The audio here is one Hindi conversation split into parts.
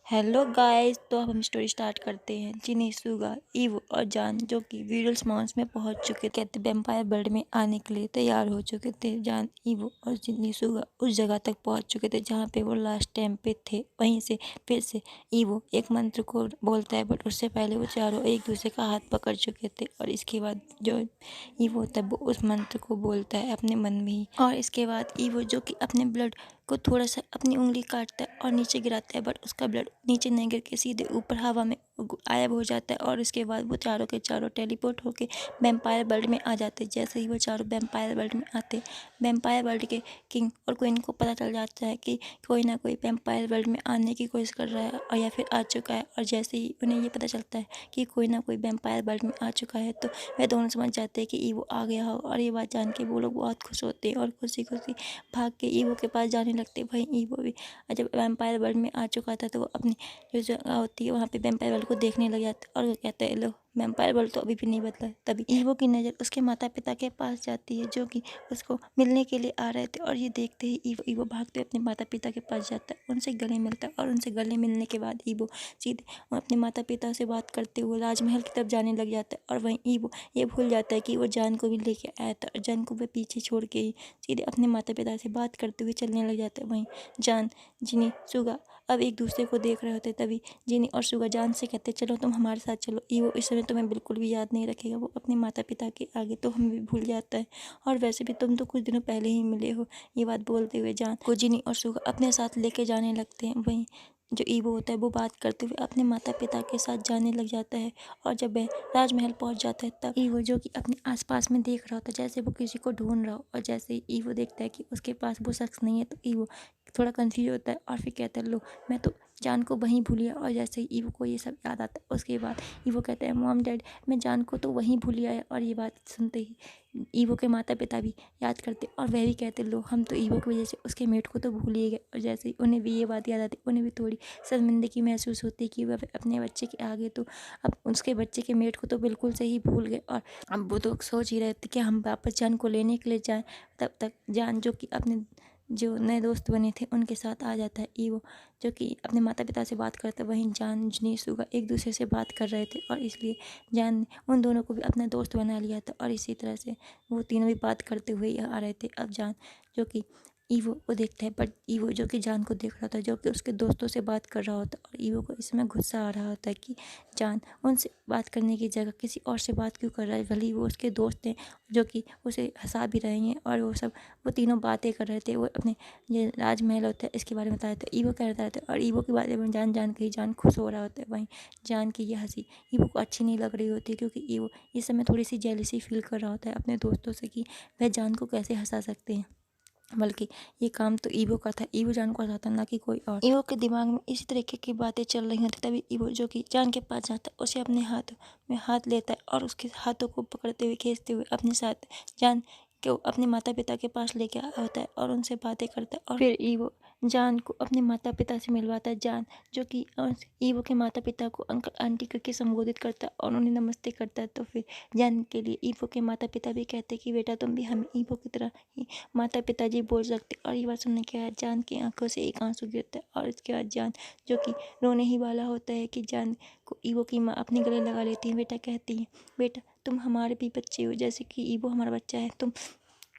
हेलो गाइस, तो अब हम स्टोरी स्टार्ट करते हैं। जिनी, सुगा, ईवो और जान जो कि वीडल्स माउंस में पहुंच चुके थे, वेम्पायर वर्ल्ड में आने के लिए तैयार हो चुके थे। जान, ईवो और जिनी, सुगा उस जगह तक पहुंच चुके थे जहां पे वो लास्ट टाइम पे थे। वहीं से फिर से ईवो एक मंत्र को बोलता है, बट उससे पहले वो चारों एक दूसरे का हाथ पकड़ चुके थे। और इसके बाद जो ईवो होता है वो उस मंत्र को बोलता है अपने मन में ही। और इसके बाद ईवो जो कि अपने ब्लड को थोड़ा सा अपनी उंगली काटता है और नीचे गिराता है, बट उसका ब्लड नीचे नहीं गिर के सीधे ऊपर हवा में गायब हो जाता है। और उसके बाद वो चारों के चारों टेलीपोर्ट होके वेम्पायर वर्ल्ड में आ जाते। जैसे ही वो चारों वेम्पायर वर्ल्ड में आते, वेम्पायर वर्ल्ड के किंग और क्वीन को पता चल जाता है कि कोई ना कोई वेम्पायर वर्ल्ड में आने की कोशिश कर रहा है और या फिर आ चुका है। और जैसे ही उन्हें ये पता चलता है कि कोई ना कोई वेम्पायर वर्ल्ड में आ चुका है, तो वे दोनों समझ जाते हैं कि ईवो आ गया हो। और ये बात जान के वो लोग बहुत खुश होते हैं और खुशी खुशी भाग के ईवो के पास जाने लगते। वहीं ईवो भी जब वैम्पायर वर्ल्ड में आ चुका था, तो वो अपनी जो जगह होती है वहाँ पे वैम्पायर वर्ल्ड को देखने लग जाता है और वो कहता है, लो, वैम्पायर वर्ल्ड तो अभी भी नहीं बदला है। तभी ईवो की नज़र उसके माता पिता के पास जाती है, जो कि उसको मिलने के लिए आ रहे थे। और ये देखते ही ईवो भागते हुए अपने माता पिता के पास जाता है, उनसे गले मिलता है। और उनसे गले मिलने के बाद ईवो सीधे अपने माता पिता से बात करते हुए राजमहल की तरफ जाने लग जाता है। और वहीं ईवो ये भूल जाता है कि वो जान को भी लेके आया था, और जान को वह पीछे छोड़ के ही सीधे अपने माता पिता से बात करते हुए चलने लग जाता है। वहीं जान, जिनी, सुगा अब एक दूसरे को देख रहे होते। तभी जिनी और सुगा जान से कहते, चलो तुम हमारे साथ चलो। ईवो इस समय तुम्हें बिल्कुल भी याद नहीं रखेगा, वो अपने माता पिता के आगे तो हमें भी भूल जाता है। और वैसे भी तुम तो कुछ दिनों पहले ही मिले हो। ये बात बोलते हुए जान को जिनी और सुगा अपने साथ लेके जाने लगते हैं। वहीं जो ईवो होता है वो बात करते हुए अपने माता पिता के साथ जाने लग जाता है। और जब वह राजमहल पहुंच जाता है, तब ईवो जो कि अपने आसपास में देख रहा होता है जैसे वो किसी को ढूंढ रहा हो। और जैसे ही ईवो देखता है कि उसके पास वो शख्स नहीं है, तो ईवो थोड़ा कंफ्यूज होता है और फिर कहता है, लो, मैं तो जान को वहीं भूल गया। और जैसे ही ईवो को ये सब याद आता है, उसके बाद ईवो कहता है, मॉम डैड, मैं जान को तो वहीं भूल गया है। और ये बात सुनते ही ईवो के माता पिता भी याद करते और वह भी कहते, लो, हम तो ईवो की वजह से उसके मेट को तो भूल ही गए। और जैसे ही उन्हें भी ये बात याद आती, उन्हें भी थोड़ी शर्मिंदगी महसूस होती है कि वह अपने बच्चे के आगे तो अब उसके बच्चे के मेट को तो बिल्कुल से ही भूल गए। और अब वो तो सोच ही रहे थे कि हम वापस जान को लेने के लिए जाएं। तब तक जान जो कि अपने जो नए दोस्त बने थे उनके साथ आ जाता है। ईवो जो कि अपने माता पिता से बात करता है, वहीं जान, जिनी, सुगा एक दूसरे से बात कर रहे थे और इसलिए जान ने उन दोनों को भी अपना दोस्त बना लिया था। और इसी तरह से वो तीनों भी बात करते हुए आ रहे थे। अब जान जो कि ईवो को देखता है, बट ईवो जो कि जान को देख रहा था, जो कि उसके दोस्तों से बात कर रहा होता। और ईवो को इसमें गुस्सा आ रहा होता है कि जान उनसे बात करने की जगह किसी और से बात क्यों कर रहा है, भले ही वो उसके दोस्त हैं जो कि उसे हंसा भी रहे हैं। और वो तीनों बातें कर रहे थे, वो अपने ये राजमहल होता है इसके बारे में बता रहे थे, ईवो कह रहा था। और ईवो की बातें में जान के ही जान खुश हो रहा होता है। वहीं जान की ये हंसी ईवो को अच्छी नहीं लग रही होती, क्योंकि ईवो इस समय थोड़ी सी जेलसी फील कर रहा होता है अपने दोस्तों से कि वह जान को कैसे हंसा सकते हैं। बल्कि ये काम तो ईवो का था, ईवो जान को हंसाता, ना कि कोई और। ईवो के दिमाग में इसी तरीके की बातें चल रही होती। तभी ईवो जो कि जान के पास जाता है, उसे अपने हाथ में हाथ लेता है और उसके हाथों को पकड़ते हुए खींचते हुए अपने साथ जान को अपने माता पिता के पास लेके आया होता है और उनसे बातें करता है। और फिर ईवो जान को अपने माता पिता से मिलवाता है। जान जो कि ईवो के माता पिता को अंकल आंटी करके संबोधित करता है और उन्हें नमस्ते करता है। तो फिर जान के लिए ईवो के माता पिता भी कहते हैं कि बेटा, तुम भी हमें ईवो की तरह ही माता पिताजी बोल सकते। और ये बात सुनने के बाद जान की आंखों से एक आंसू गिरता है। और इसके बाद जान जो कि रोने ही वाला होता है कि जान को ईवो की माँ अपने गले लगा लेती है। बेटा कहती है, बेटा तुम हमारे भी बच्चे हो, जैसे कि ईवो हमारा बच्चा है। तुम,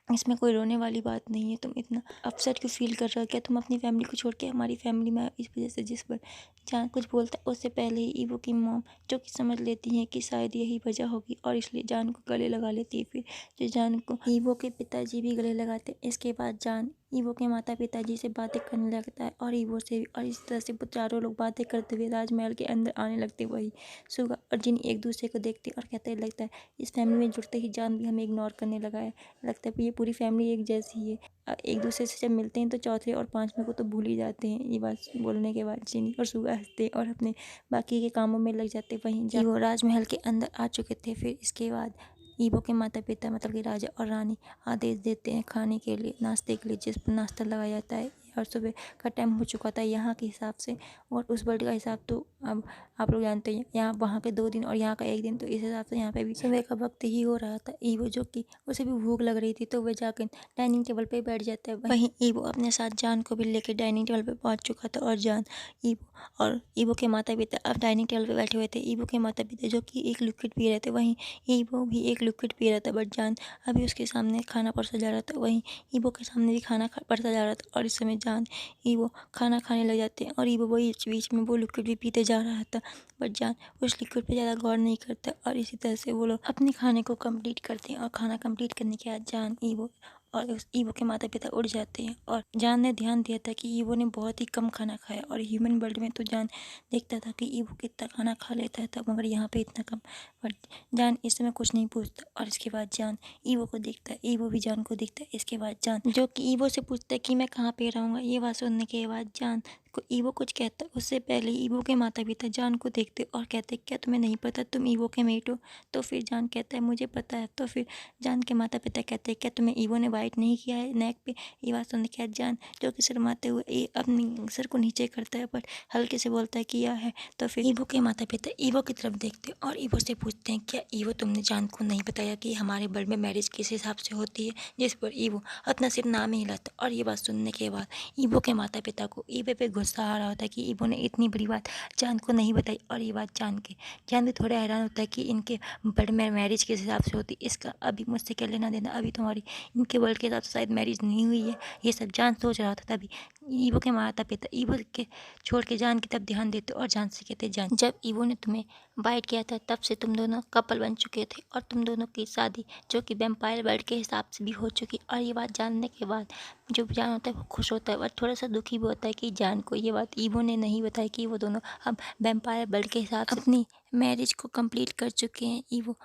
इसमें कोई रोने वाली बात नहीं है। तुम इतना अपसेट क्यों फील कर रहे हो? क्या तुम अपनी फैमिली को छोड़ के हमारी फैमिली में इस वजह से? जिस पर जान कुछ बोलता है उससे पहले ही ईवो की मॉम जो कि समझ लेती हैं कि शायद यही वजह होगी, और इसलिए जान को गले लगा लेती है। फिर जो जान को ईवो के पिताजी भी गले लगाते हैं। इसके बाद जान ईवो के माता पिताजी से बातें करने लगता है और ईवो से भी। और इस तरह से वो चारों लोग बातें करते हुए राजमहल के अंदर आने लगते। वही सुगा और जिन एक दूसरे को देखते और कहते लगता है, इस फैमिली में जुड़ते ही जान भी हमें इग्नोर करने लगा है। लगता है ये पूरी फैमिली एक जैसी है। एक दूसरे से जब मिलते हैं तो चौथे और पांचवें को तो भूल ही जाते हैं। ये बात बोलने के बाद जिनी और सुगा हंसते और अपने बाकी के कामों में लग जाते। वहीं ईवो राजमहल के अंदर आ चुके थे। फिर इसके बाद ईवो के माता पिता मतलब कि राजा और रानी आदेश देते हैं खाने के लिए, नाश्ते के लिए, जिस पर नाश्ता लगाया जाता है। और सुबह का टाइम हो चुका था यहाँ के हिसाब से, और उस वर्ल्ड का हिसाब तो अब आप लोग जानते हैं, यहाँ वहाँ के 2 दिन और यहाँ का 1 दिन, तो इस हिसाब से यहाँ पे भी सुबह का वक्त ही हो रहा था। ईवो जो कि उसे भी भूख लग रही थी, तो वह जाकर डाइनिंग टेबल पे बैठ जाता है। वहीं ईवो अपने साथ जान को भी लेकर डाइनिंग टेबल पे पहुंच चुका था। और जान ईवो और ईवो के माता पिता अब डाइनिंग टेबल पे बैठे हुए थे। ईवो के माता पिता जो कि एक लिक्विड पी रहे थे, वहीं ईवो भी एक लिक्विड पी रहा था। बट जान अभी उसके सामने खाना परोसा जा रहा था, वहीं ईवो के सामने भी खाना परोसा जा रहा था। और इस समय जान ईवो खाना खाने लग जाते हैं और ईवो वही बीच में वो लिक्विड भी पीते जा रहा था। बट जान उस लिक्विड पे ज़्यादा गौर नहीं करता और इसी तरह से वो लोग अपने खाने को कंप्लीट करते हैं। और खाना कंप्लीट करने के बाद जान ईवो और उस ईवो के माता पिता उड़ जाते हैं। और जान ने ध्यान दिया था कि ईवो ने बहुत ही कम खाना खाया, और ह्यूमन वर्ल्ड में तो जान देखता था कि ईवो कितना खाना खा लेता था, मगर यहाँ पे इतना कम। बट जान इस समय कुछ नहीं पूछता। और इसके बाद जान ईवो को देखता है, ईवो भी जान को देखता है। इसके बाद जान जो कि ईवो से पूछता है कि मैं कहाँ पे रहूँगा। ये बात सुनने के बाद जान को ईवो कुछ कहता है, उससे पहले ईवो के माता पिता जान को देखते और कहते क्या तुम्हें नहीं पता तुम ईवो के मेट हो। तो फिर जान कहता है मुझे पता है। तो फिर जान के माता पिता कहते हैं क्या तुम्हें ईवो ने वाइट नहीं किया है नेक पे। ये बात सुनने के बाद जान जो कि शर्माते हुए अपनी सर को नीचे करता है, पर हल्के से बोलता है किया है। तो फिर ईवो के माता पिता ईवो की तरफ देखते और ईवो से पूछते हैं क्या ईवो तुमने जान को नहीं बताया कि हमारे वर्ल्ड में मैरिज किस हिसाब से होती है। जिस पर ईवो अपना सिर्फ नाम ही हिलाता। और ये बात सुनने के बाद ईवो के माता पिता को ईवो पे गुस्सा आ रहा होता है कि ईवो ने इतनी बड़ी बात जान को नहीं बताई। और ये बात जान भी थोड़ा हैरान होता है कि इनके वर्ल्ड में मैरिज किस हिसाब से होती है, इसका अभी मुझसे क्या लेना देना, अभी तुम्हारी इनके वर्ल्ड के हिसाब से शायद मैरिज नहीं हुई है। ये सब जान सोच रहा था। तभी ईवो के माता पिता ईवो के छोड़ के जान की तरफ ध्यान देते और जान से कहते जान जब ईवो ने तुम्हें बाइट किया था तब से तुम दोनों कपल बन चुके थे, और तुम दोनों की शादी जो कि वैम्पायर वर्ल्ड के हिसाब से भी हो चुकी। और ये बात जानने के बाद जो जान होता है वो खुश होता है, और थोड़ा सा दुखी भी होता है कि जान को ये बात ईवो ने नहीं बताई कि वो दोनों अब वैम्पायर वर्ल्ड के हिसाब से अपनी मैरिज को कंप्लीट कर चुके हैं। ईवो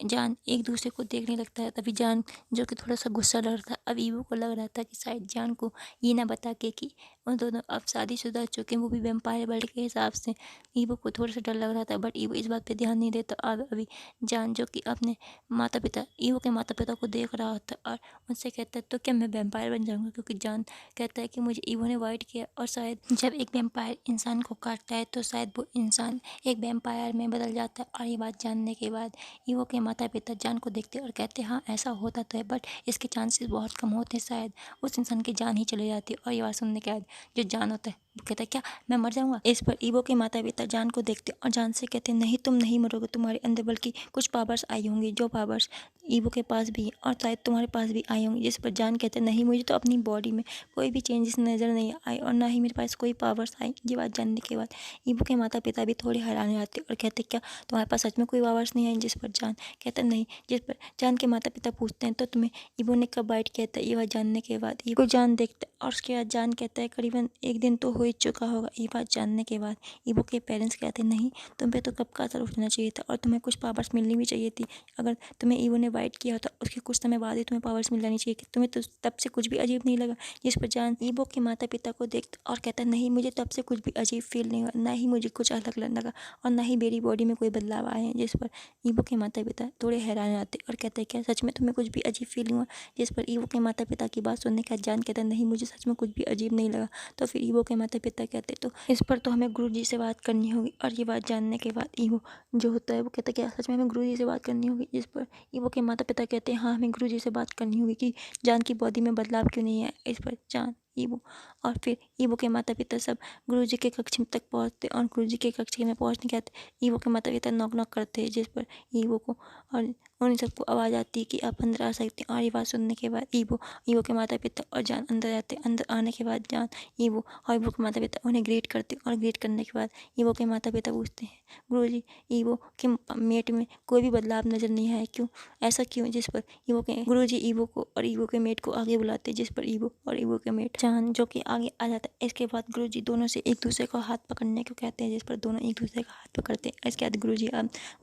जान एक दूसरे को देखने लगता है। तभी जान जो कि थोड़ा सा गुस्सा लग रहा था, अब ईवो को लग रहा था कि शायद जान को ये ना बता के कि उन दोनों अब शादीशुदा हो चुके हैं, वो भी वैम्पायर वर्ल्ड के हिसाब से। ईवो को थोड़ा सा डर लग रहा था, बट ईवो इस बात पे ध्यान नहीं देता। अब अभी जान जो कि अपने माता पिता ईवो के माता पिता को देख रहा था और उनसे कहता है तो क्या मैं वैम्पायर बन जाऊँगा, क्योंकि जान कहता है कि मुझे ईवो ने वाइट किया, और शायद जब एक वैम्पायर इंसान को काटता है तो शायद वो इंसान एक वैम्पायर में बदल जाता है। और ये बात जानने के बाद ईवो के माता पिता जान को देखते और कहते हाँ ऐसा होता तो है, बट इसके चांसेस बहुत कम होते हैं, शायद उस इंसान की जान ही चली जाती है। और ये बात सुनने के बाद जो जान होता है वो कहता है क्या मैं मर जाऊंगा। इस पर ईवो के माता पिता जान को देखते और जान से कहते नहीं तुम नहीं मरोगे, तुम्हारे अंदर बल्कि कुछ पावर्स आई होंगी, जो पावर्स ईवो के पास भी है और शायद तुम्हारे पास भी आई होंगी। जिस पर जान कहते नहीं मुझे तो अपनी बॉडी में कोई भी चेंजेस नज़र नहीं आए और ना ही मेरे पास कोई पावर्स आई। ये बात जानने के बाद ईवो के माता पिता भी थोड़े हैरान हो जाते और कहते क्या तुम्हारे पास सच में कोई पावर्स नहीं आई। जिस पर जान कहता नहीं। जिस पर जान के माता पिता पूछते हैं तो तुम्हें ईवो ने कब बाइट किया था। ये बात जानने के बाद ईवो जान देखता है और उसके बाद जान कहता है करीबन एक दिन तो हो ही चुका होगा। ये बात जानने के बाद ईवो के पेरेंट्स कहते नहीं तुम पे तो कब का असर उठना चाहिए था और तुम्हें कुछ पावर्स मिलनी भी चाहिए थी। अगर तुम्हें ईवो ने बाइट किया होता उसके कुछ समय बाद ही तुम्हें पावर्स मिल जानी चाहिए, तुम्हें तो तब से कुछ भी अजीब नहीं लगा। जिस पर जान ईवो के माता पिता को देखता और कहता नहीं मुझे तब से कुछ भी अजीब फील नहीं हुआ, ना ही मुझे कुछ अलग लगा और ना ही मेरी बॉडी में कोई बदलाव आए हैं। जिस पर ईवो के माता पिता थोड़े हैरान हो जाते और कहते क्या सच में तुम्हें कुछ भी अजीब फील हुआ। जिस पर ईवो के माता पिता की बात सुनने का जान कहता नहीं मुझे सच में कुछ भी अजीब नहीं लगा। तो फिर ईवो के माता पिता कहते तो इस पर तो हमें गुरुजी से बात करनी होगी। और ये बात जानने के बाद ईवो जो होता है वो कहता क्या सच में हमें गुरुजी से बात करनी होगी। जिस पर ईवो के माता पिता कहते हैं हाँ हमें गुरुजी से बात करनी होगी कि जान की बॉडी में बदलाव क्यों नहीं है। इस पर जान ईवो और फिर ईवो के माता पिता सब गुरुजी के कक्ष तक पहुँचते और गुरुजी के कक्ष में पहुँचने के बाद ईवो के माता पिता नॉक नॉक करते हैं। जिस पर ईवो को और उन सबको आवाज़ आती है कि आप अंदर आ सकते हैं। और ये बात सुनने के बाद ईवो के माता पिता और जान अंदर आते हैं। अंदर आने के बाद जान ईवो और ईवो के माता पिता उन्हें ग्रीट करते और ग्रीट करने के बाद ईवो के माता पिता पूछते हैं गुरुजी ईवो के मेट में कोई भी बदलाव नजर नहीं आया, क्यों ऐसा क्यों। जिस पर ईवो के गुरुजी ईवो को और ईवो के मेट को आगे बुलाते हैं। जिस पर ईवो और ईवो के मेट जान जो कि आगे आ जाता है। इसके बाद गुरुजी दोनों से एक दूसरे को हाथ पकड़ने को कहते हैं। जिस पर दोनों एक दूसरे का हाथ पकड़ते हैं। इसके बाद गुरुजी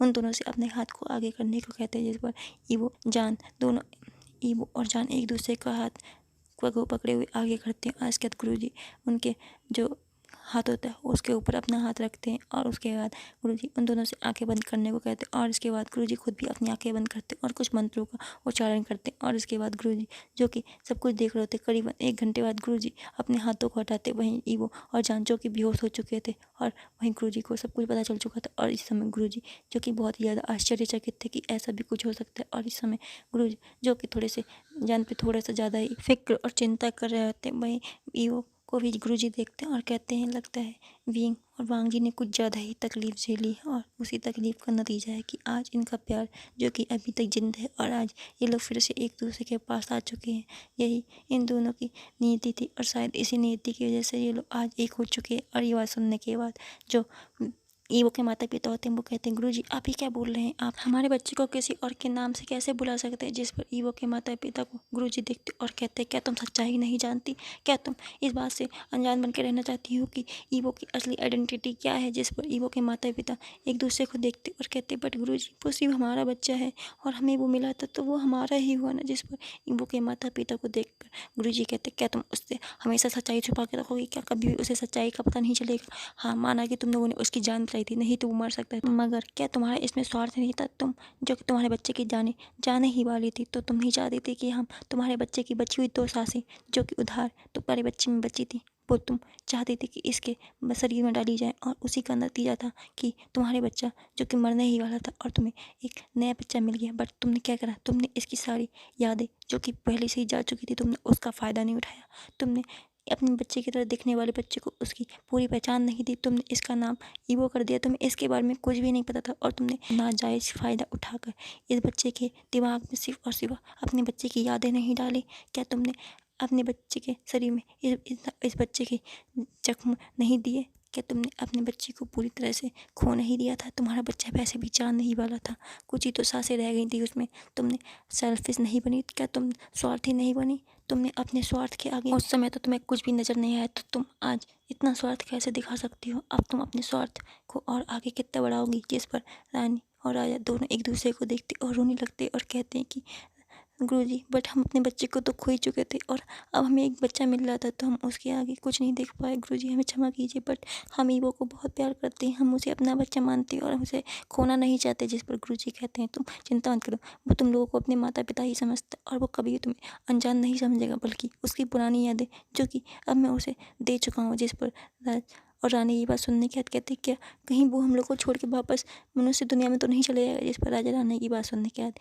उन दोनों से अपने हाथ को आगे करने को कहते हैं। जिस पर ईवो जान दोनों ईवो और जान एक दूसरे का हाथ को पकड़े हुए आगे करते हैं। और इसके बाद गुरुजी उनके जो हाथ होता है उसके ऊपर अपना हाथ रखते हैं और उसके बाद गुरुजी उन दोनों से आंखें बंद करने को कहते हैं। और इसके बाद गुरुजी खुद भी अपनी आंखें बंद करते हैं और कुछ मंत्रों का उच्चारण करते हैं। और इसके बाद गुरुजी जो कि सब कुछ देख रहे होते करीबन 1 घंटे बाद गुरुजी अपने हाथों को हटाते। वहीं ईवो और जान जो कि बेहोश हो चुके थे और वहीं गुरुजी को सब कुछ पता चल चुका था। और इस समय गुरुजी जो कि बहुत ही ज़्यादा आश्चर्यचकित थे कि ऐसा भी कुछ हो सकता है। और इस समय गुरुजी जो कि थोड़े से जान पे थोड़ा सा ज़्यादा ही फिक्र और चिंता कर रहे होते वहीं ईवो को भी गुरुजी देखते हैं और कहते हैं लगता है विंग और वांग जी ने कुछ ज़्यादा ही तकलीफ झेली है और उसी तकलीफ का नतीजा है कि आज इनका प्यार जो कि अभी तक जिंदा है और आज ये लोग फिर से एक दूसरे के पास आ चुके हैं। यही इन दोनों की नीति थी और शायद इसी नीति की वजह से ये लोग आज एक हो चुके हैं। और ये बात सुनने के बाद जो ईवो के माता पिता होते हैं वो कहते हैं गुरुजी आप ही क्या बोल रहे हैं, आप हमारे बच्चे को किसी और के नाम से कैसे बुला सकते हैं। जिस पर ईवो के माता पिता को गुरुजी देखते और कहते हैं क्या तुम सच्चाई नहीं जानती, क्या तुम इस बात से अनजान बन के रहना चाहती हो कि ईवो की असली आइडेंटिटी क्या है। जिस पर ईवो के माता पिता एक दूसरे को देखते और कहते बट गुरुजी वो सिर्फ हमारा बच्चा है और हमें वो मिला था तो वो हमारा ही हुआ ना। जिस पर ईवो के माता पिता को देखकर गुरुजी कहते क्या तुम उससे हमेशा सच्चाई छुपा के रखोगे, क्या कभी भी उसे सच्चाई का पता नहीं चलेगा। हाँ माना कि तुम लोगों ने उसकी जान बचाई थी, नहीं तो वो मर सकता है, मगर क्या तुम्हारा इसमें स्वार्थ नहीं था। तुम जो कि तुम्हारे बच्चे की जाने ही वाली थी तो तुम नहीं चाहती थी कि हम तुम्हारे बच्चे की बची हुई 2 सांसें जो कि उधार तुम्हारे बच्चे में बची थी वो तुम चाहती थी कि इसके शरीर में डाली जाए और उसी का नतीजा था कि तुम्हारे बच्चा जो कि मरने ही वाला था और तुम्हें एक नया बच्चा मिल गया। बट तुमने क्या करा, तुमने इसकी सारी यादें जो कि पहले से ही जा चुकी थी तुमने उसका फ़ायदा नहीं उठाया। तुमने अपने बच्चे की तरह दिखने वाले बच्चे को उसकी पूरी पहचान नहीं दी। तुमने इसका नाम ईवो कर दिया, तुम्हें इसके बारे में कुछ भी नहीं पता था और तुमने नाजायज़ फ़ायदा उठाकर इस बच्चे के दिमाग में सिर्फ और सिर्फ अपने बच्चे की यादें नहीं डाली। क्या तुमने अपने बच्चे के शरीर में इस बच्चे के जख्म नहीं दिए? क्या तुमने अपने बच्चे को पूरी तरह से खो नहीं दिया था? तुम्हारा बच्चा वैसे भी जान नहीं वाला था, कुछ ही तो सांसें रह गई थी उसमें। तुमने सेल्फिश नहीं बनी, क्या तुम स्वार्थी नहीं बनी? तुमने अपने स्वार्थ के आगे उस समय तो तुम्हें कुछ भी नज़र नहीं आया तो तुम आज इतना स्वार्थ कैसे दिखा सकती हो? अब तुम अपने स्वार्थ को और आगे कितना बढ़ाओगी। जिस पर रानी और राजा दोनों एक दूसरे को देखते और रोने लगते और कहते हैं कि गुरुजी बट हम अपने बच्चे को तो खो ही चुके थे और अब हमें एक बच्चा मिल रहा था तो हम उसके आगे कुछ नहीं देख पाए। गुरुजी हमें क्षमा कीजिए, बट हम ईवो को बहुत प्यार करते हैं, हम उसे अपना बच्चा मानते हैं और हम उसे खोना नहीं चाहते। जिस पर गुरुजी कहते हैं तुम चिंता मत करो, वो तुम लोगों को अपने माता पिता ही समझता और वो कभी भी तुम्हें अनजान नहीं समझेगा, बल्कि उसकी पुरानी यादें जो कि अब मैं उसे दे चुका हूँ। जिस पर राज और रानी ये बात सुनने के बाद कहते क्या कहीं वो हम लोग को छोड़ के वापस मनुष्य दुनिया में तो नहीं चले जाएगा। जिस पर राजा रानी की बात सुनने के बाद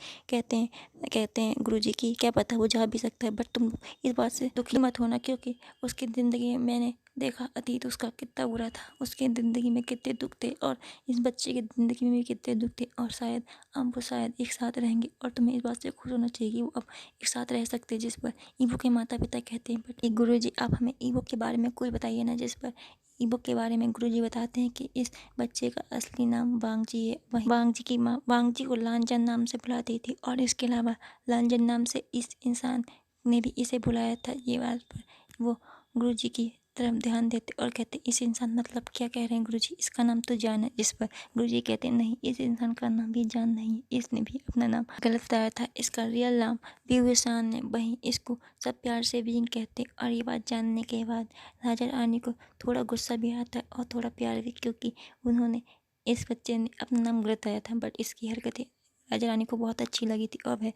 कहते हैं गुरुजी की क्या पता वो जा भी सकता है, बट तुम इस बात से दुखी मत होना क्योंकि उसकी ज़िंदगी में मैंने देखा अतीत उसका कितना बुरा था, उसकी ज़िंदगी में कितने दुख थे और इस बच्चे की ज़िंदगी में भी कितने दुख थे और शायद अब वो शायद एक साथ रहेंगे और तुम्हें इस बात से खुश होना चाहिए कि वो अब एक साथ रह सकते हैं। जिस पर ईवो के माता पिता कहते हैं बट गुरुजी आप हमें ईवो के बारे में कुछ बताइए ना। जिस पर ईवो के बारे में गुरुजी बताते हैं कि इस बच्चे का असली नाम वांगजी है। वहीं वांगजी की माँ वांगजी को लांजन नाम से बुलाती थी और इसके अलावा लांजन नाम से इस इंसान ने भी इसे बुलाया था। ये बात पर वो गुरुजी की तरफ ध्यान देते और कहते इस इंसान मतलब क्या कह रहे हैं गुरुजी, इसका नाम तो जान है। जिस पर गुरुजी कहते नहीं इस इंसान का नाम भी जान नहीं है, इसने भी अपना नाम गलत बताया था, इसका रियल नाम विभूषण है। वहीं इसको सब प्यार से विंग कहते। और ये बात जानने के बाद राजा रानी को थोड़ा गुस्सा भी आता है और थोड़ा प्यार भी, क्योंकि उन्होंने इस बच्चे ने अपना नाम गलत बताया था बट इसकी हरकतें राजा रानी को बहुत अच्छी लगी थी और वह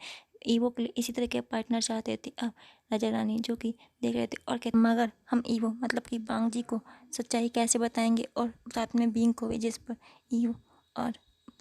ईवो के लिए इसी तरह के पार्टनर चाहते थे। अब राजा रानी जो कि देख रहे थे और कहते मगर हम ईवो मतलब कि बांग जी को सच्चाई कैसे बताएंगे और साथ में बींग को भी। जिस पर ईवो और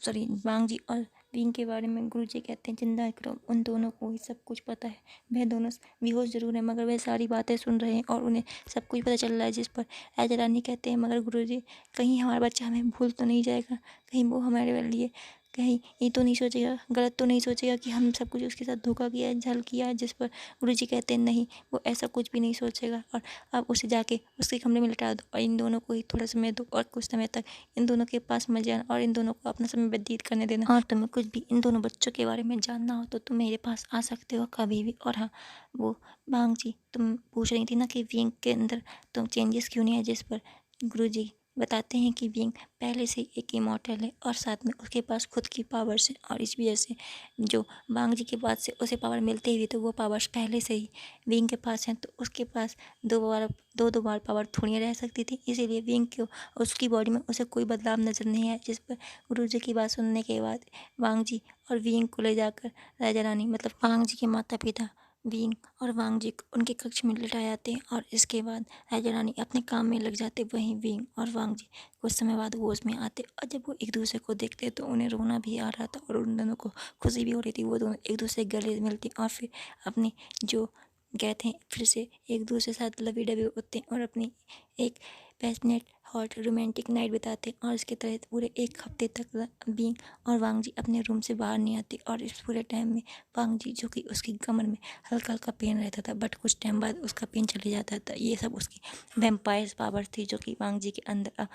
सॉरी बांग जी और बींग के बारे में गुरुजी कहते हैं चिंता करो, उन दोनों को ही सब कुछ पता है, वह दोनों बेहोश जरूर है मगर वह सारी बातें सुन रहे हैं और उन्हें सब कुछ पता चल रहा है। जिस पर राजा रानी कहते हैं मगर गुरुजी कहीं हमारा बच्चा हमें भूल तो नहीं जाएगा, कहीं वो हमारे लिए कहीं ये तो नहीं सोचेगा, गलत तो नहीं सोचेगा कि हम सब कुछ उसके साथ धोखा किया है, छल किया है। जिस पर गुरुजी कहते हैं नहीं वो ऐसा कुछ भी नहीं सोचेगा और अब उसे जाके उसके कमरे में लिटा दो और इन दोनों को ही थोड़ा समय दो और कुछ समय तक इन दोनों के पास मत जाना और इन दोनों को अपना समय व्यतीत करने देना। और तुम्हें कुछ भी इन दोनों बच्चों के बारे में जानना हो तो तुम मेरे पास आ सकते हो कभी भी। और हाँ वो बांग जी तुम पूछ रही थी ना कि विंग के अंदर तुम चेंजेस क्यों नहीं है। जिस पर गुरुजी बताते हैं कि विंग पहले से एक इमॉर्टल है और साथ में उसके पास खुद की पावर्स हैं और इस वजह से जो बांग जी के बाद से उसे पावर मिलती हुई तो वो पावर्स पहले से ही विंग के पास हैं, तो उसके पास दो बार पावर थोड़ी रह सकती थी, इसीलिए विंग को उसकी बॉडी में उसे कोई बदलाव नजर नहीं आया। जिस पर गुरुजी की बात सुनने के बाद वांग जी और विंग को ले जाकर राजा रानी मतलब वांग जी के माता पिता विंग और वांग जी को उनके कक्ष में लिटाए जाते हैं और इसके बाद राजा रानी अपने काम में लग जाते। वहीं विंग और वांग जी कुछ समय बाद होश में आते और जब वो एक दूसरे को देखते तो उन्हें रोना भी आ रहा था और उन दोनों को खुशी भी हो रही थी। वो दोनों एक दूसरे के गले मिलते और फिर अपनी जो कहते हैं फिर से एक दूसरे के साथ लवी डबी होते हैं और अपनी एक पैशनेट हॉट रोमांटिक नाइट बिताते हैं। और इसके तहत पूरे एक हफ्ते तक बींग और वांग जी अपने रूम से बाहर नहीं आते। और इस पूरे टाइम में वांग जी जो कि उसकी कमर में हल्का हल्का पेन रहता था, बट कुछ टाइम बाद उसका पेन चले जाता था। ये सब उसकी वेम्पायर्स पावर थी जो कि वांग जी के अंदर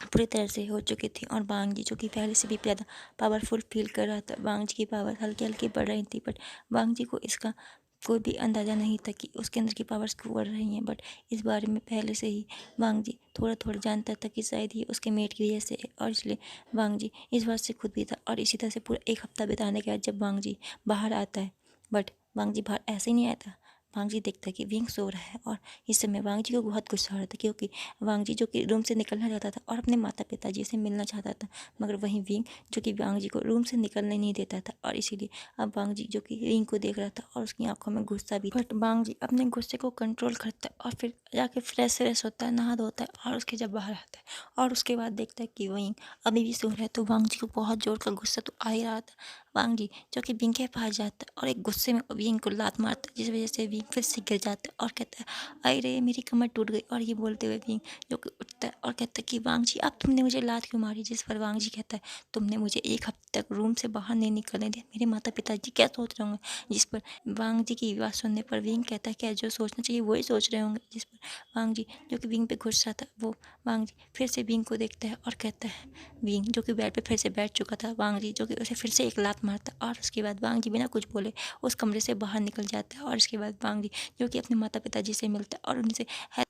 पूरी तरह से हो चुकी थी। और वांग जी जो कि पहले से भी ज़्यादा पावरफुल फील कर रहा था, वांग जी की पावर हल्की हल्की बढ़ रही थी, बट वांग जी को इसका कोई भी अंदाज़ा नहीं था कि उसके अंदर की पावर्स क्यों बढ़ रही हैं। बट इस बारे में पहले से ही वांग जी थोड़ा थोड़ा जानता था कि शायद ये उसके मेट की वजह से है, और इसलिए वांग जी इस बात से खुद भी था। और इसी तरह से पूरा एक हफ्ता बिताने के बाद जब वांग जी बाहर आता है, बट वांग जी बाहर ऐसे ही नहीं आया था। वांग जी देखता है कि विंग सो रहा है, और इस समय वांग जी को बहुत गुस्सा आ रहा था, क्योंकि वांग जी जो कि रूम से निकलना चाहता था और अपने माता पिताजी से मिलना चाहता था, मगर वहीं विंग जो कि वांग जी को रूम से निकलने नहीं देता था। और इसीलिए अब वांग जी जो कि विंग को देख रहा था और उसकी आंखों में गुस्सा भी था। बट वांग जी अपने गुस्से को कंट्रोल करता है और फिर जाके फ्रेश होता है, नहा धोता है, और उसके जब बाहर आता है और उसके बाद देखता है कि विंग अभी भी सो रहा है, तो वांग जी को बहुत जोर का गुस्सा तो आ ही रहा था। वांग जी जो कि विंग के पास जाता है और एक गुस्से में विंग को लात मारता है, जिस वजह से विंग फिर से गिर जाता है और कहता है अरे मेरी कमर टूट गई। और ये बोलते हुए विंग जो कि उठता है और कहता है कि वांग जी अब तुमने मुझे लात क्यों मारी। जिस पर वांग जी कहता है तुमने मुझे एक हफ्ते तक रूम से बाहर नहीं निकलने दिया, मेरे माता पिताजी क्या सोच रहे होंगे। जिस पर वांग जी की बात सुनने पर विंग कहता है क्या जो सोचना चाहिए वही सोच रहे होंगे। जिस पर वांग जी जो कि विंग पे गुस्सा था, वो वांग जी फिर से विंग को देखता है और कहता है, विंग जो कि बेड पे फिर से बैठ चुका था, वांग जी जो कि उसे फिर से एक लात मारता है। और उसके बाद वांग जी बिना कुछ बोले उस कमरे से बाहर निकल जाता है। और उसके बाद वांग जी जो कि अपने माता पिताजी से मिलता है और उनसे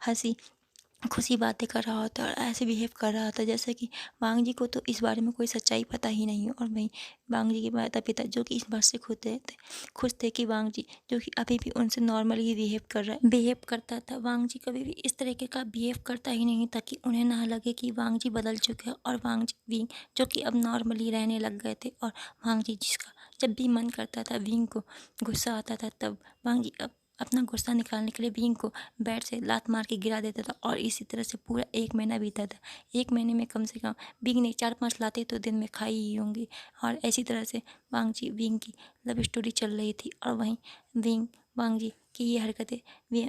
हंसी खुशी बातें कर रहा होता है और ऐसे बिहेव कर रहा होता है जैसे कि वांग जी को तो इस बारे में कोई सच्चाई पता ही नहीं है। और वहीं वांग जी के माता पिता जो कि इस बात से खुश थे कि वांग जी जो कि अभी भी उनसे नॉर्मली बिहेव करता था। वांग जी कभी भी इस तरीके का बिहेव करता ही नहीं था कि उन्हें ना लगे कि वांग जी बदल चुके हैं, और वांग जी विंग जो कि अब नॉर्मली रहने लग गए थे। और वांग जी जिसका जब भी मन करता था विंग को गुस्सा आता था, तब वांग जी अब अपना गुस्सा निकालने के लिए विंग को बेड से लात मार के गिरा देता था। और इसी तरह से पूरा एक महीना बीता था। एक महीने में कम से कम विंग ने 4-5 लातें तो दिन में खाई ही होंगी। और इसी तरह से वांग जी विंग की लव स्टोरी चल रही थी। और वहीं विंग वांग जी की ये हरकतें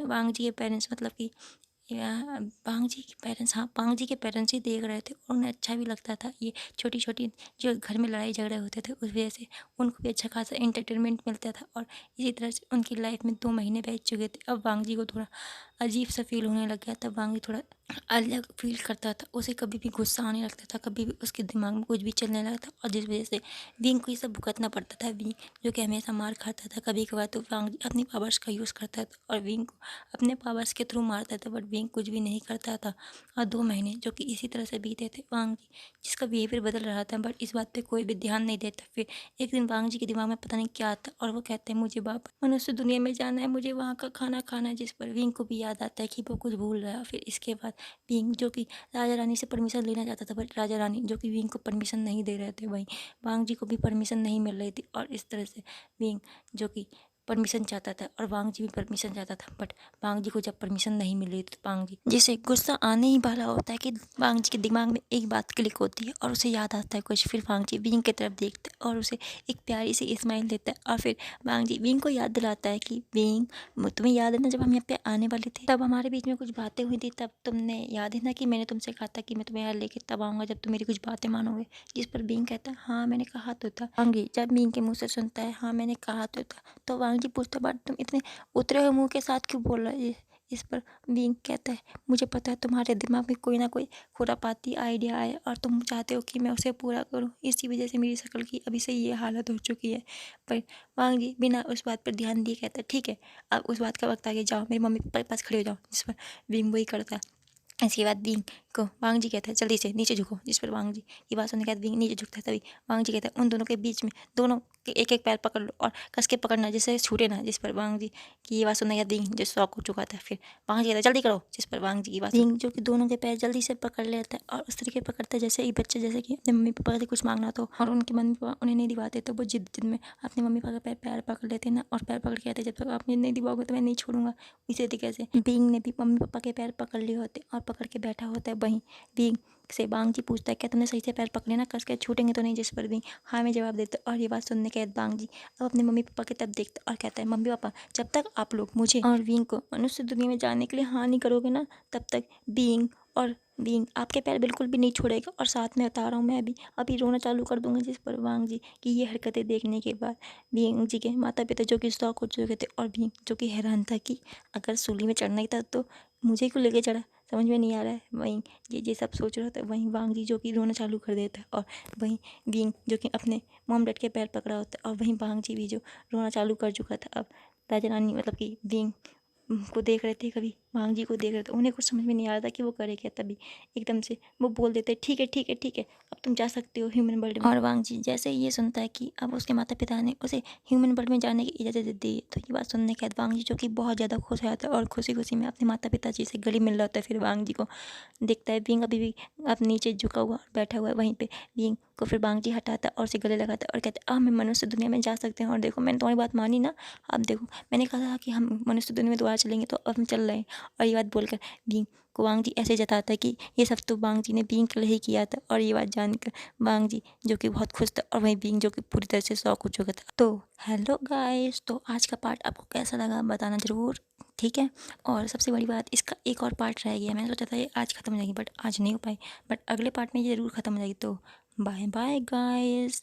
वांग जी के पेरेंट्स मतलब कि या वांग जी के पेरेंट्स, हाँ वांग जी के पेरेंट्स ही देख रहे थे और उन्हें अच्छा भी लगता था। ये छोटी छोटी जो घर में लड़ाई झगड़े होते थे उस वजह से उनको भी अच्छा खासा एंटरटेनमेंट मिलता था। और इसी तरह से उनकी लाइफ में 2 महीने बीत चुके थे। अब वांग जी को थोड़ा अजीब सा फील होने लग गया था। वांग जी थोड़ा अलग फील करता था, उसे कभी भी गुस्सा आने लगता था, कभी भी उसके दिमाग में कुछ भी चलने लगता था, और जिस वजह से विंग को ये सब भुगतना पड़ता था। विंग जो कि हमेशा मार खाता था, कभी कभार तो वांग जी अपनी पावर्स का यूज़ करता था और विंग को अपने पावर्स के थ्रू मारता था, बट विंग कुछ भी नहीं करता था। और 2 महीने जो कि इसी तरह से बीते थे। वांग जी जिसका बिहेवियर बदल रहा था, बट इस बात पे कोई भी ध्यान नहीं देता। फिर एक दिन वांग जी के दिमाग में पता नहीं क्या आता और वो कहते हैं मुझे वापस मनुष्य दुनिया में जाना है, मुझे वहाँ का खाना खाना है। जिस पर विंग को भी याद आता है कि वो कुछ भूल रहा है। फिर इसके बाद विंग जो कि राजा रानी से परमिशन लेना चाहता था, बट राजा रानी जो कि विंग को परमिशन नहीं दे रहे थे, वहीं वांग जी को भी परमिशन नहीं मिल रही थी। और इस तरह से विंग जो कि परमिशन चाहता था और वांग जी भी परमिशन चाहता था, बट वांग जी को जब परमिशन नहीं मिल रही तो वांग जी जिसे गुस्सा आने ही वाला होता है कि वांग जी के दिमाग में एक बात क्लिक होती है और उसे याद आता है कुछ। फिर वांग जी विंग की तरफ देखता है और उसे एक प्यारी सी स्माइल देता है। और फिर वांग जी विंग को याद दिलाता है कि विंग तुम्हें याद है ना जब हम यहाँ पे आने वाले थे तब हमारे बीच में कुछ बातें हुई थी, तब तुमने याद है ना कि मैंने तुमसे कहा था कि मैं तुम्हें यहाँ लेके तब आऊँगा जब तुम मेरी कुछ बातें मानोगे। जिस पर विंग कहता है हाँ मैंने कहा तो था। वांग जी जब विंग के मुँह से सुनता है हाँ मैंने कहा तो था, तो वांग जी पूछता बट तुम इतने उतरे हुए मुँह के साथ क्यों बोल रहे हो। इस पर विंग कहता है मुझे पता है तुम्हारे दिमाग में कोई ना कोई खुरापाती आइडिया आए और तुम चाहते हो कि मैं उसे पूरा करूं, इसी वजह से मेरी शक्ल की अभी से ये हालत हो चुकी है। पर वांग जी बिना उस बात पर ध्यान दिए कहता है ठीक है अब उस बात का वक्त आ गया, जाओ मेरी मम्मी पापा के पास खड़े हो जाओ। जिस पर विंग वही करता है। इसके बाद विंग को वांग जी कहता है जल्दी से नीचे झुको। जिस पर वांग जी की बात सुनने के बाद विंग नीचे झुकता है। तभी वांग जी कहता है उन दोनों के बीच में दोनों के एक एक पैर पकड़ लो और कस के पकड़ना जिससे छूटे ना। जिस पर वांग जी की ये बात सुनने के बाद विंग जो शौक हो चुका था, फिर वांग जी कहता है जल्दी करो। जिस पर वांग जी की बात विंग जो कि दोनों के पैर जल्दी से पकड़ लेता है और उस तरीके पकड़ता है जैसे एक बच्चे जैसे कि अपने मम्मी पापा से कुछ मांगना तो और उनके मम्मी पापा उन्हें नहीं दिवाते तो वो जिद में अपने मम्मी पापा के पैर पकड़ लेते हैं ना, और पैर पकड़ के कहते हैं जब तक आप मुझे नहीं दिवाओगे तो मैं नहीं छोड़ूंगा। इसी तरीके से विंग ने भी मम्मी पापा के पैर पकड़ लिए होते और पकड़ के बैठा होता है। वहीं विंग से बांग जी पूछता है, क्या तुमने सही से पैर पकड़े ना, कस के छूटेंगे तो नहीं जिस पर भी। हाँ में जवाब देते और ये बात सुनने के बाद बांग जी अब अपने मम्मी पापा की तरफ देखते और कहता है, मम्मी पापा जब तक आप लोग मुझे और बीइंग को मनुष्य दुनिया में जाने के लिए हाँ नहीं करोगे ना, तब तक बीइंग आपके पैर बिल्कुल भी नहीं छोड़ेगा। और साथ में बता रहा हूँ मैं अभी रोना चालू कर दूंगा। जिस पर वांग जी की ये हरकतें देखने के बाद बीइंग जी के माता पिता जो कि शौक हो चुके थे और बीइंग जो कि हैरान था कि अगर सूली में चढ़ना ही था तो मुझे क्यों लेके चढ़ा, समझ में नहीं आ रहा है। वहीं ये सब सोच रहा था, वहीं वांग जी जो कि रोना चालू कर देता है और वहीं बीइंग जो कि अपने मॉम डैड के पैर पकड़ा होता है और वहीं वांग जी भी जो रोना चालू कर चुका था। अब राजा रानी मतलब कि बीइंग को देख रहे थे, कभी वांग जी को देख रहे थे, उन्हें कुछ समझ में नहीं आ रहा था कि वो करे क्या। तभी एकदम से वो बोल देते, ठीक है ठीक है ठीक है, अब तुम जा सकते हो ह्यूमन वर्ल्ड में। और वांग जी जैसे ही ये सुनता है कि अब उसके माता पिता ने उसे ह्यूमन वर्ल्ड में जाने की इजाज़त दे दी है, तो ये बात सुनने के बाद वांग जी जो कि बहुत ज़्यादा खुश हो जाता है और खुशी खुशी में अपने माता पिता जी से गले मिल रहा होता है। फिर वांग जी को देखता है बीइंग अभी भी अब नीचे झुका हुआ बैठा हुआ है वहीं पे। बीइंग को फिर वांग जी हटाता है और उसे गले लगाता है और कहता है, अब मैं मनुष्य दुनिया में जा सकते हैं। और देखो मैंने तुम्हारी बात मानी ना, अब देखो मैंने कहा था कि हम मनुष्य दुनिया में दोबारा चलेंगे, तो अब हम चल रहे हैं। और ये बात बोलकर बीइंग को वांग जी ऐसे जताता है कि ये सब तो वांग जी ने बीइंग के लिए ही किया था। और ये बात जानकर वांग जी जो कि बहुत खुश था और वहीं बीइंग जो कि पूरी तरह से शॉक हो चुका था। तो हेलो गाइस, तो आज का पार्ट आपको कैसा लगा बताना ज़रूर, ठीक है। और सबसे बड़ी बात, इसका एक और पार्ट रह गया। मैंने सोचा था ये आज ख़त्म हो जाएगी बट आज नहीं हो पाई, बट अगले पार्ट में ये ज़रूर ख़त्म हो जाएगी। तो बाय बाय गाइस।